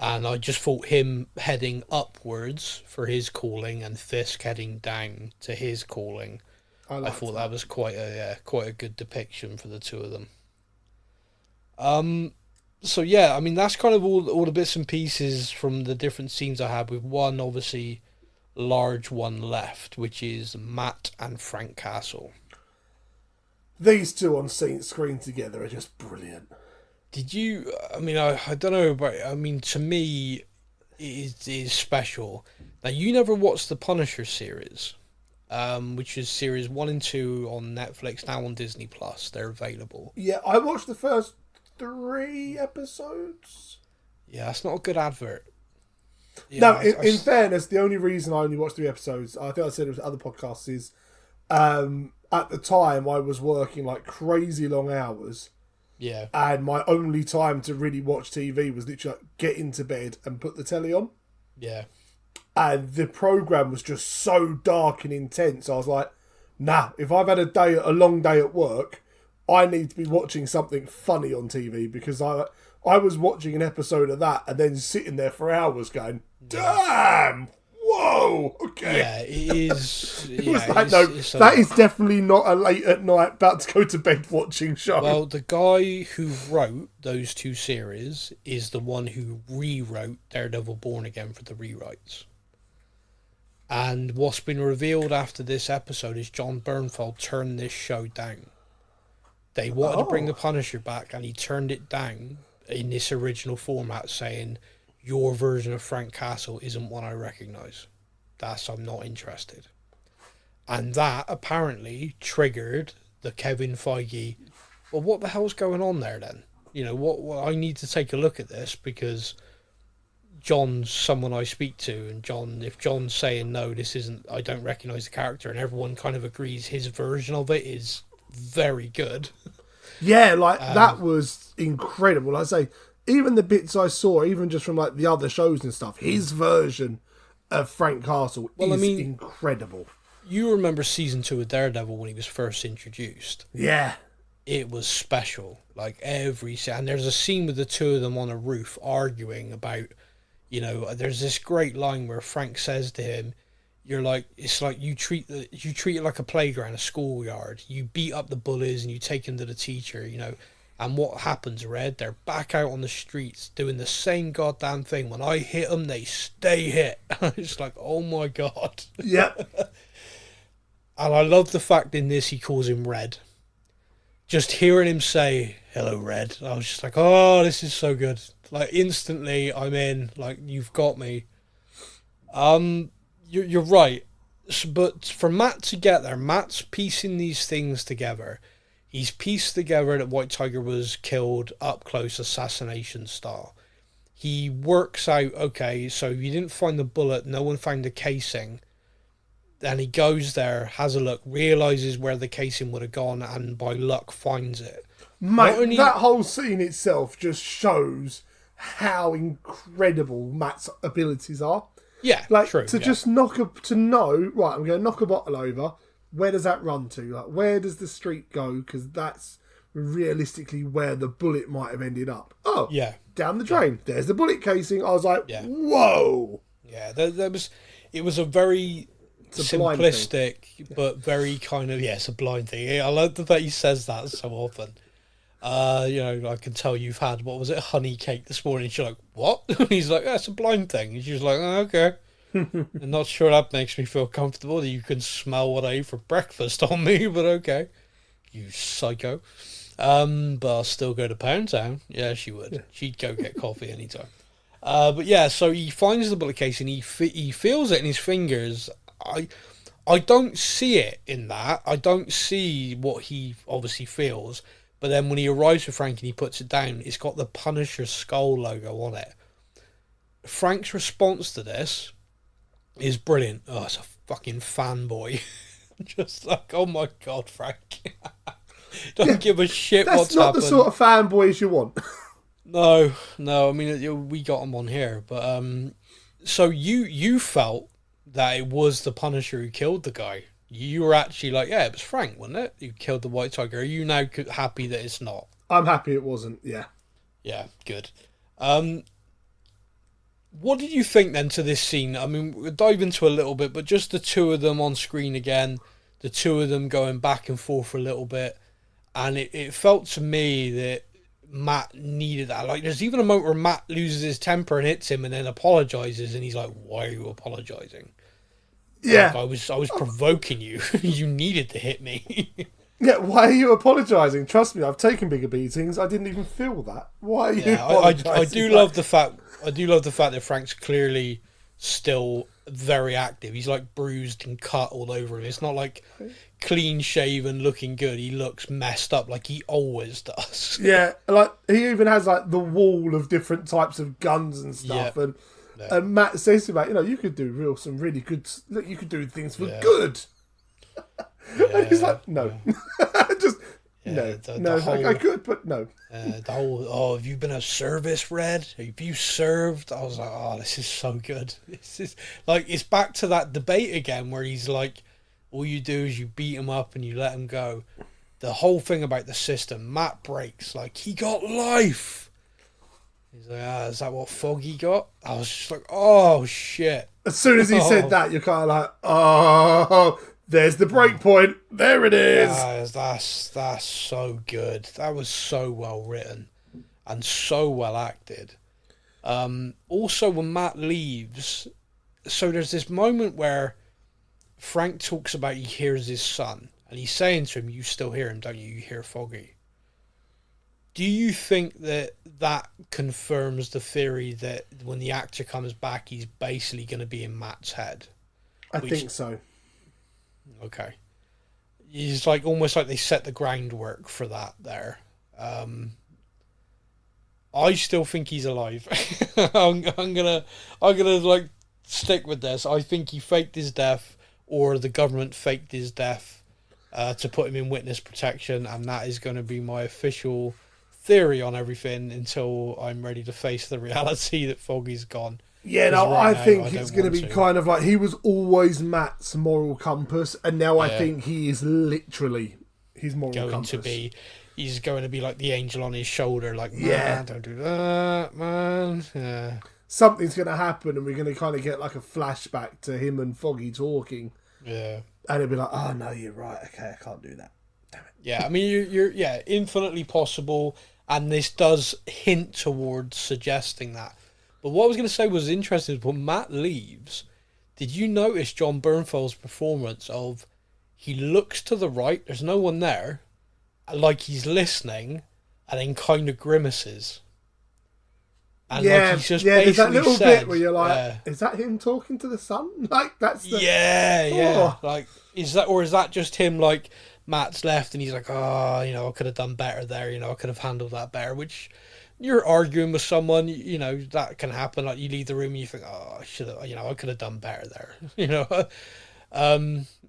And I just thought him heading upwards for his calling and Fisk heading down to his calling. I thought that was quite a good depiction for the two of them. So yeah, I mean that's kind of all the bits and pieces from the different scenes I had, with one obviously large one left, which is Matt and Frank Castle. These two on screen together are just brilliant. Did you? I mean, I don't know, but I mean, to me, it is special. Now, you never watched the Punisher series, which is series 1 and 2 on Netflix, now on Disney Plus. They're available. Yeah, I watched the first 3 episodes. Yeah, that's not a good advert. Yeah, no, in fairness, the only reason I only watched 3 episodes, I think I said it was other podcasts, is at the time I was working like crazy long hours. Yeah. And my only time to really watch TV was literally like, get into bed and put the telly on. Yeah. And the programme was just so dark and intense. I was like, nah, if I've had a long day at work, I need to be watching something funny on TV, because I was watching an episode of that and then sitting there for hours going, damn, whoa, okay. Yeah, it is. That is definitely not a late at night, about to go to bed watching show. Well, the guy who wrote those 2 series is the one who rewrote Daredevil Born Again for the rewrites. And what's been revealed after this episode is John Bernthal turned this show down. They wanted to bring the Punisher back, and he turned it down in this original format, saying, your version of Frank Castle isn't one I recognise. I'm not interested. And that apparently triggered the Kevin Feige, well, what the hell's going on there then? You know, what I need to take a look at this, because John's someone I speak to, and if John's saying, no, this isn't, I don't recognise the character, and everyone kind of agrees his version of it is very good. Yeah, like, that was incredible. Like I say, even the bits I saw, even just from like the other shows and stuff, his version of Frank Castle is incredible. You remember season 2 of Daredevil when he was first introduced? Yeah. It was special. Like and there's a scene with the 2 of them on a roof arguing about, you know, there's this great line where Frank says to him, it's like you treat it like a playground, a schoolyard. You beat up the bullies and you take them to the teacher, you know. And what happens, Red? They're back out on the streets doing the same goddamn thing. When I hit them, they stay hit. It's like, oh my God. Yeah. And I love the fact in this he calls him Red. Just hearing him say, hello, Red. I was just like, oh, this is so good. Like, instantly, I'm in. Like, you've got me. You're right. But for Matt to get there, Matt's piecing these things together. He's pieced together that White Tiger was killed up close, assassination style. He works out, okay, so you didn't find the bullet, no one found the casing. Then he goes there, has a look, realises where the casing would have gone, and by luck finds it. Mate, that whole scene itself just shows how incredible Matt's abilities are. Yeah, like, true. Just to know, right, I'm going to knock a bottle over. Where does that run to? Like, where does the street go? Because that's realistically where the bullet might have ended up. Oh, yeah, down the drain. Yeah. There's the bullet casing. I was like, whoa. Yeah, it was a very simplistic, but very kind of, it's a blind thing. I love the fact he says that so often. You know, I can tell you've had, what was it, honey cake this morning. She's like, what? He's like, that's a blind thing. And she's like, oh, okay. I'm not sure that makes me feel comfortable that you can smell what I ate for breakfast on me, but okay. You psycho. But I'll still go to Pound Town. Yeah, she would. Yeah. She'd go get coffee anytime. But yeah, so he finds the bullet case and he feels it in his fingers. I don't see it in that. I don't see what he obviously feels. But then when he arrives with Frank and he puts it down, it's got the Punisher skull logo on it. Frank's response to this is brilliant. Oh, it's a fucking fanboy. Just like, oh my God, Frank. Don't give a shit what's happened. That's not the sort of fanboys you want. No. I mean, we got him on here. But so you felt that it was the Punisher who killed the guy. You were actually like, yeah, it was Frank, wasn't it? Who killed the White Tiger. Are you now happy that it's not? I'm happy it wasn't, yeah. Yeah, good. What did you think then to this scene? I mean, we'll dive into a little bit, but just the 2 of them on screen again, the 2 of them going back and forth for a little bit. And it felt to me that Matt needed that. Like, there's even a moment where Matt loses his temper and hits him and then apologizes, and he's like, why are you apologizing? Yeah. Like, I was provoking you. You needed to hit me. Yeah, why are you apologising? Trust me, I've taken bigger beatings. I didn't even feel that. Why are you apologising? I do love the fact that Frank's clearly still very active. He's like bruised and cut all over him. It's not like clean shaven, looking good. He looks messed up like he always does. Yeah, like he even has like the wall of different types of guns and stuff. Yeah. And Matt says to him, you could do some really good. Look, you could do things for good. And he's like, no, just no. I could, but no. The whole, have you been a service, Red? Have you served? I was like, oh, this is so good. This is like, it's back to that debate again where he's like, all you do is you beat him up and you let him go. The whole thing about the system, Matt breaks, like, he got life. He's like, is that what Foggy got? I was just like, oh, shit. As soon as he said that, you're kind of like, oh, there's the break point. There it is. That's so good. That was so well written and so well acted. Also, when Matt leaves, so there's this moment where Frank talks about he hears his son, and he's saying to him, you still hear him, don't you? You hear Foggy. Do you think that confirms the theory that when the actor comes back, he's basically going to be in Matt's head? I think so. Okay. It's like almost like they set the groundwork for that there. I still think he's alive. I'm gonna like stick with this. I think he faked his death, or the government faked his death to put him in witness protection, and that is going to be my official theory on everything until I'm ready to face the reality that Foggy's gone. Yeah, no, I think it's going to be kind of like he was always Matt's moral compass, and now I think he is literally his moral compass. He's going to be like the angel on his shoulder, like, man, don't do that, man. Yeah. Something's going to happen, and we're going to kind of get like a flashback to him and Foggy talking. Yeah. And it'll be like, oh, no, you're right. Okay, I can't do that. Damn it. Yeah, I mean, you're infinitely possible, and this does hint towards suggesting that. But what I was going to say was interesting is when Matt leaves, did you notice John Bernthald's performance of he looks to the right, there's no one there, like he's listening, and then kind of grimaces. And like he's just there's that little said, bit where you're like, is that him talking to the sun? Like, that's the... Yeah. Like, is that just him, like, Matt's left, and he's like, I could have done better there, I could have handled that better, which... You're arguing with someone, that can happen. Like, you leave the room and you think, I should have, I could have done better there,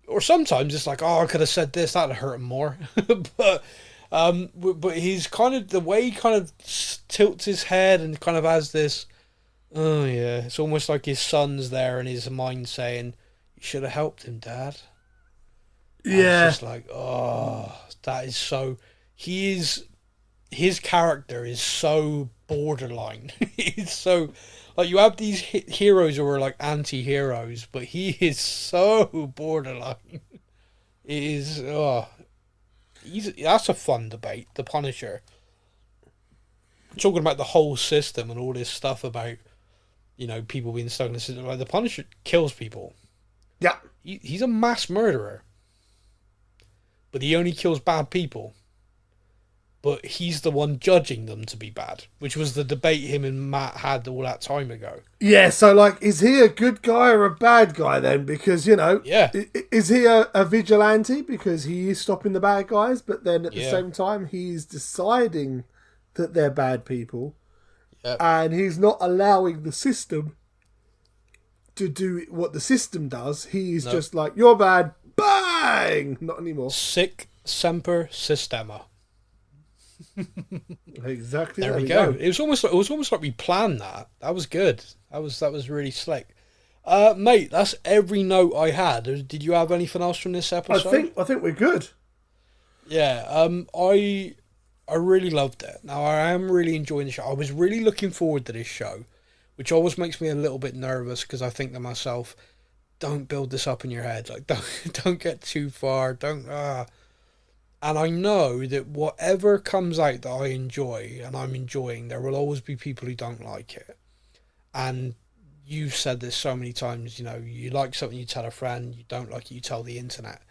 or sometimes it's like, I could have said this, that'd hurt him more. but he's kind of, the way he kind of tilts his head and kind of has this, it's almost like his son's there in his mind saying, you should have helped him, Dad. Yeah. It's just like, that is so, his character is so borderline. It's so, like, you have these heroes who are like anti-heroes, but he is so borderline. It is, that's a fun debate, the Punisher. Talking about the whole system and all this stuff about, people being stuck in the system. Like, the Punisher kills people. Yeah. He's a mass murderer. But he only kills bad people. But he's the one judging them to be bad, which was the debate him and Matt had all that time ago. Yeah, so, like, is he a good guy or a bad guy then? Because, is he a vigilante because he is stopping the bad guys, but then at the same time he's deciding that they're bad people, and he's not allowing the system to do what the system does. He's just like, you're bad, bang! Not anymore. Sic semper systema. Exactly. There we go. It was almost like we planned that. That was good. That was really slick. Mate, that's every note I had. Did you have anything else from this episode? I think we're good. Yeah. I really loved it. Now, I am really enjoying the show. I was really looking forward to this show, which always makes me a little bit nervous because I think to myself, don't build this up in your head. Like, don't get too far. Don't. And I know that whatever comes out that I enjoy and I'm enjoying, there will always be people who don't like it. And you've said this so many times, you know, you like something, you tell a friend, you don't like it, you tell the internet.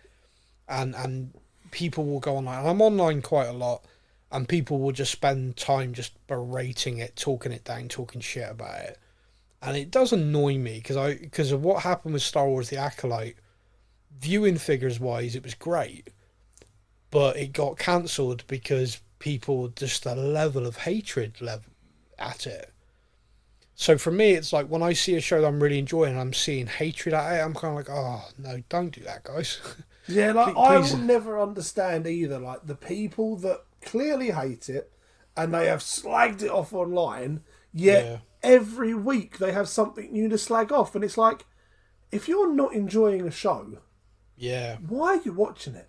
And people will go online. And I'm online quite a lot, and people will just spend time just berating it, talking it down, talking shit about it. And it does annoy me because of what happened with Star Wars The Acolyte. Viewing figures wise, it was great. But it got cancelled because people, just a level of hatred at it. So for me, it's like when I see a show that I'm really enjoying and I'm seeing hatred at it, I'm kind of like, oh, no, don't do that, guys. Yeah, like, Please. I will never understand either, like, the people that clearly hate it and they have slagged it off online, yet every week they have something new to slag off. And it's like, if you're not enjoying a show, why are you watching it?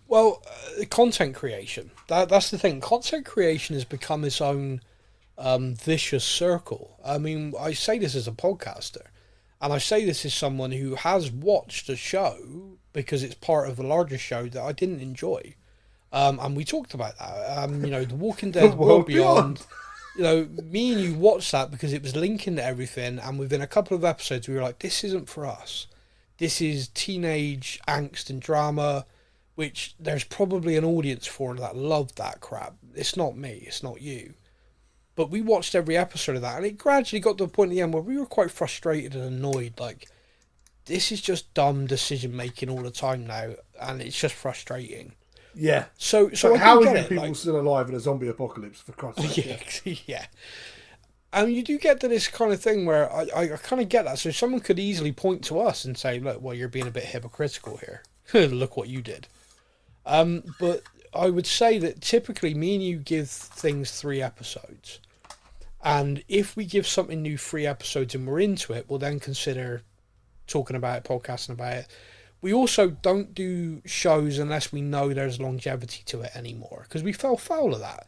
Well, content creation. That's the thing. Content creation has become its own vicious circle. I mean, I say this as a podcaster, and I say this as someone who has watched a show because it's part of a larger show that I didn't enjoy. And we talked about that. You know, The Walking Dead World Beyond. You know, me and you watched that because it was linking to everything, and within a couple of episodes we were like, this isn't for us. This is teenage angst and drama, which there's probably an audience for that loved that crap. It's not me, it's not you. But we watched every episode of that, and it gradually got to a point at the end where we were quite frustrated and annoyed. Like, this is just dumb decision making all the time now, and it's just frustrating. Yeah. So how are you people still alive in a zombie apocalypse, for Christ's sake? Yeah. And you do get to this kind of thing where I kind of get that. So someone could easily point to us and say, look, well, you're being a bit hypocritical here. Look what you did. But I would say that typically me and you give things 3 episodes. And if we give something new 3 episodes and we're into it, we'll then consider talking about it, podcasting about it. We also don't do shows unless we know there's longevity to it anymore, because we fell foul of that.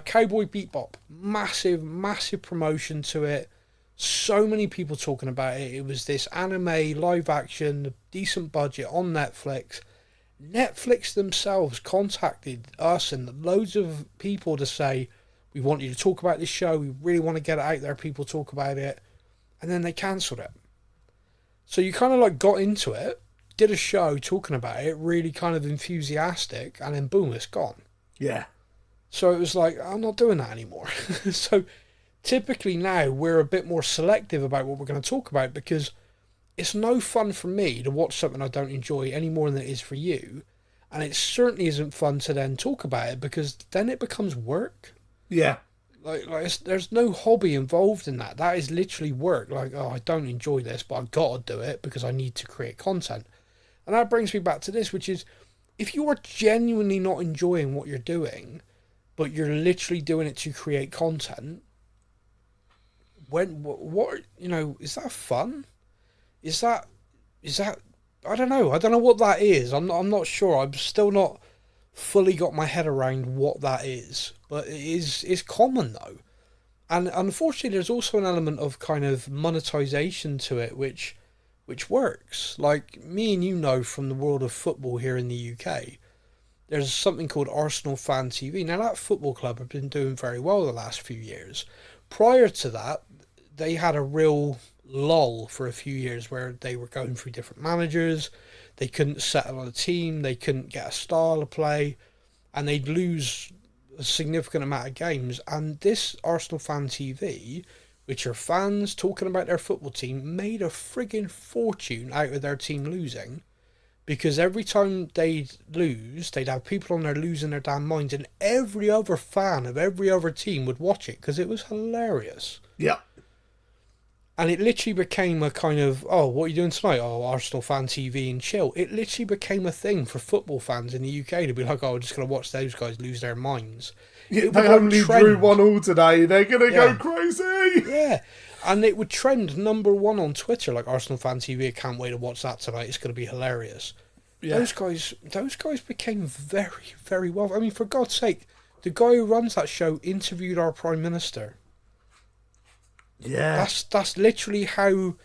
Cowboy Bebop, massive promotion to it. So many people talking about it. It was this anime, live action, decent budget on Netflix. Netflix themselves contacted us and loads of people to say, we want you to talk about this show. We really want to get it out there. People talk about it. And then they cancelled it. So you kind of like got into it, did a show talking about it, really kind of enthusiastic, and then boom, it's gone. Yeah. So it was like, I'm not doing that anymore. So typically now we're a bit more selective about what we're going to talk about, because it's no fun for me to watch something I don't enjoy any more than it is for you. And it certainly isn't fun to then talk about it, because then it becomes work. Yeah. Like there's no hobby involved in that. That is literally work. Like, oh, I don't enjoy this, but I've got to do it because I need to create content. And that brings me back to this, which is, if you are genuinely not enjoying what you're doing, but you're literally doing it to create content, what you know, is that fun? Is that I don't know what that is. I'm not sure. I'm still not fully got my head around what that is, but it's common though. And unfortunately there's also an element of kind of monetization to it, which works. Like, me and you know from the world of football here in the UK, there's something called Arsenal Fan TV. Now, that football club have been doing very well the last few years. Prior to that, they had a real lull for a few years where they were going through different managers. They couldn't settle on a team. They couldn't get a style of play. And they'd lose a significant amount of games. And this Arsenal Fan TV, which are fans talking about their football team, made a friggin' fortune out of their team losing. Because every time they'd lose, they'd have people on there losing their damn minds, and every other fan of every other team would watch it because it was hilarious. Yeah. And it literally became a kind of, oh, what are you doing tonight? Oh, Arsenal Fan TV and chill. It literally became a thing for football fans in the UK to be like, oh, we're just going to watch those guys lose their minds. Yeah, they only drew 1-1 today. They're going to go crazy. Yeah. And it would trend #1 on Twitter, like Arsenal Fan TV. I can't wait to watch that tonight. It's going to be hilarious. Yeah. Those guys became very, very well. I mean, for God's sake, the guy who runs that show interviewed our Prime Minister. Yeah. That's literally how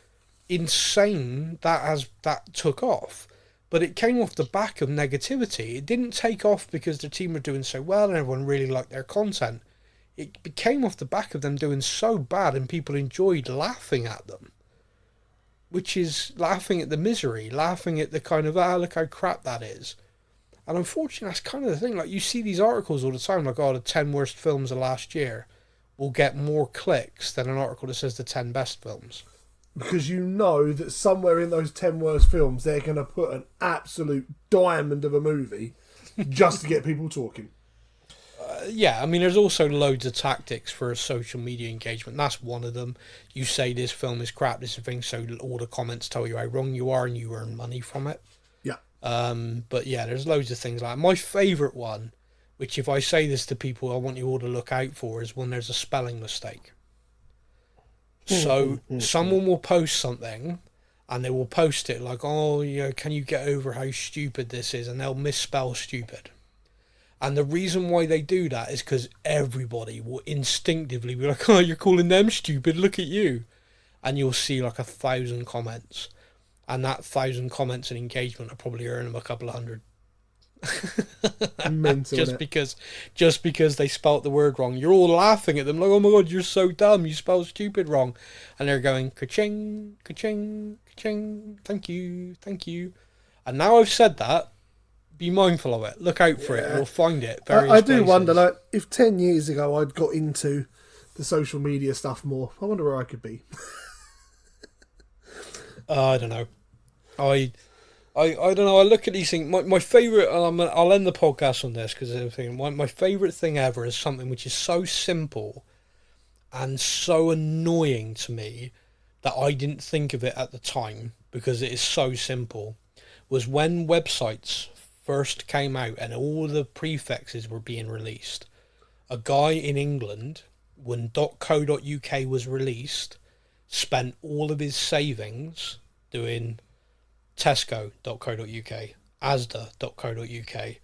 insane that took off. but it came off the back of negativity. It didn't take off because the team were doing so well and everyone really liked their content. It came off the back of them doing so bad and people enjoyed laughing at them. Which is laughing at the misery, laughing at the kind of, look how crap that is. And unfortunately, that's kind of the thing. Like, you see these articles all the time, like, the 10 worst films of last year will get more clicks than an article that says the 10 best films. Because you know that somewhere in those 10 worst films, they're going to put an absolute diamond of a movie just to get people talking. Yeah, I mean, there's also loads of tactics for social media engagement. That's one of them. You say this film is crap, this is thing, so all the comments tell you how wrong you are and you earn money from it. Yeah. But yeah, there's loads of things like that. My favourite one, which if I say this to people, I want you all to look out for, is when there's a spelling mistake. So someone will post something and they will post it like, can you get over how stupid this is? And they'll misspell stupid. And the reason why they do that is because everybody will instinctively be like, you're calling them stupid, look at you. And you'll see like 1,000 comments. And that 1,000 comments and engagement will probably earn them a couple of hundred. Mental, just because they spelt the word wrong. You're all laughing at them like, oh my god, you're so dumb, you spelled stupid wrong. And they're going, ka-ching, ka-ching, ka-ching, thank you. And now I've said that, be mindful of it. Look out for it. You'll find it. I do wonder, like, if 10 years ago I'd got into the social media stuff more, I wonder where I could be. I don't know. I don't know. I look at these things. My favourite, I'll end the podcast on this because my favourite thing ever is something which is so simple and so annoying to me that I didn't think of it at the time because it is so simple, was when websites first came out and all the prefixes were being released. A guy in England, when .co.uk was released, spent all of his savings doing Tesco.co.uk, Asda.co.uk,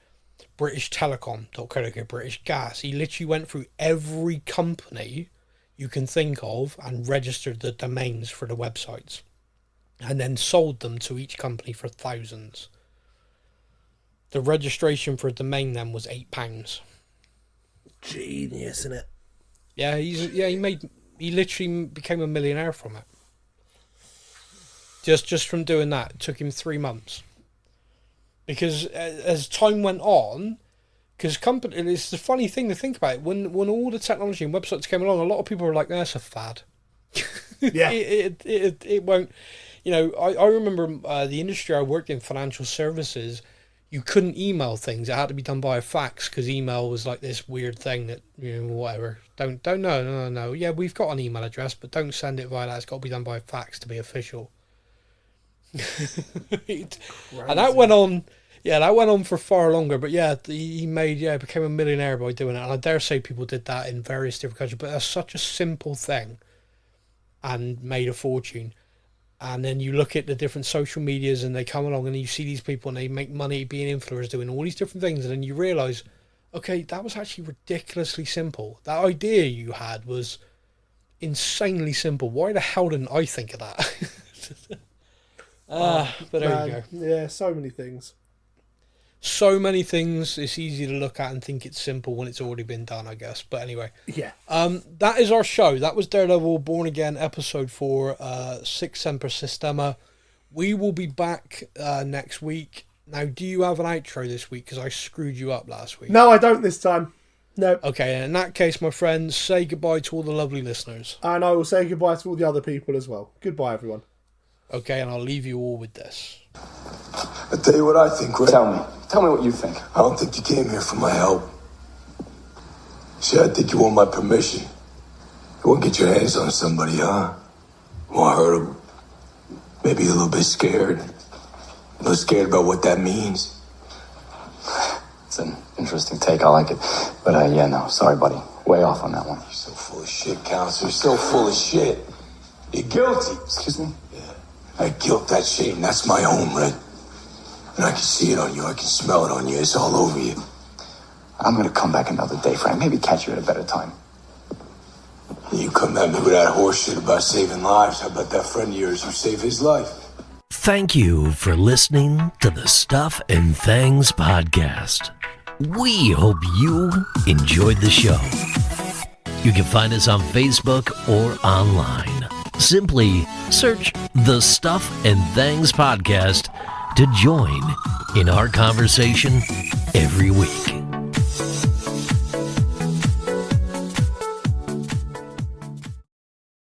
British Telecom.co.uk, British Gas. He literally went through every company you can think of and registered the domains for the websites and then sold them to each company for thousands. The registration for a domain then was £8. Genius, isn't it? Yeah, he literally became a millionaire from it. Just from doing that. It took him 3 months. Because as time went on, because it's the funny thing to think about. When all the technology and websites came along, a lot of people were like, that's a fad. Yeah. it won't. You know, I remember the industry I worked in, financial services, you couldn't email things. It had to be done by a fax because email was like this weird thing that, whatever. No. Yeah, we've got an email address, but don't send it via that. It's got to be done by a fax to be official. And that went on for far longer. But yeah, he became a millionaire by doing it. And I dare say people did that in various different countries. But that's such a simple thing and made a fortune. And then you look at the different social medias and they come along and you see these people and they make money being influencers, doing all these different things. And then you realise, okay, that was actually ridiculously simple. That idea you had was insanely simple. Why the hell didn't I think of that? But there you go. Yeah, so many things. So many things. It's easy to look at and think it's simple when it's already been done, I guess. But anyway. Yeah. That is our show. That was Daredevil Born Again, episode 4, Sic Semper Systema. We will be back next week. Now, do you have an outro this week? Because I screwed you up last week. No, I don't this time. No. Okay, in that case, my friends, say goodbye to all the lovely listeners. And I will say goodbye to all the other people as well. Goodbye, everyone. Okay, and I'll leave you all with this. I'll tell you what I think, Rick. Tell me what you think. I don't think you came here for my help. See, I think you want my permission. You want to get your hands on somebody, huh? You want to hurt them. Maybe a little bit scared. A little scared about what that means. It's an interesting take. I like it. But, no. Sorry, buddy. Way off on that one. You're so full of shit, counselor. You're so full of shit. You're guilty. Excuse me? Yeah. I guilt that shit, and that's my home, Red. And I can see it on you. I can smell it on you. It's all over you. I'm going to come back another day, Frank. Maybe catch you at a better time. You come at me with that horse shit about saving lives. How about that friend of yours who saved his life? Thank you for listening to the Stuff and Things podcast. We hope you enjoyed the show. You can find us on Facebook or online. Simply search the Stuff and Things podcast to join in our conversation every week.